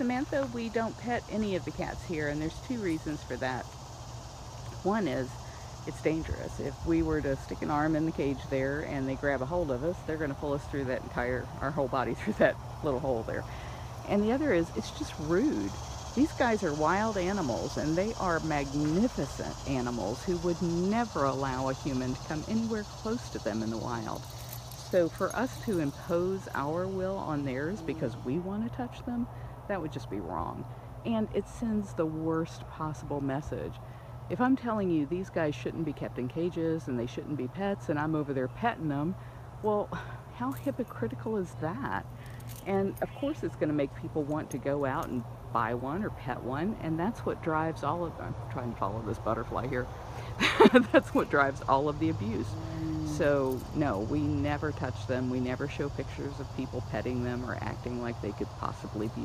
Samantha, we don't pet any of the cats here, and there's two reasons for that. One is it's dangerous. If we were to stick an arm in the cage there and they grab a hold of us, they're going to pull us through our whole body through that little hole there. And the other is it's just rude. These guys are wild animals, and they are magnificent animals who would never allow a human to come anywhere close to them in the wild. So for us to impose our will on theirs because we want to touch them, that would just be wrong. And it sends the worst possible message. If I'm telling you these guys shouldn't be kept in cages and they shouldn't be pets, and I'm over there petting them, well, how hypocritical is that? And of course it's going to make people want to go out and buy one or pet one, and that's what drives all of them. I'm trying to follow this butterfly here. That's what drives all of the abuse. So no, we never touch them. We never show pictures of people petting them or acting like they could possibly be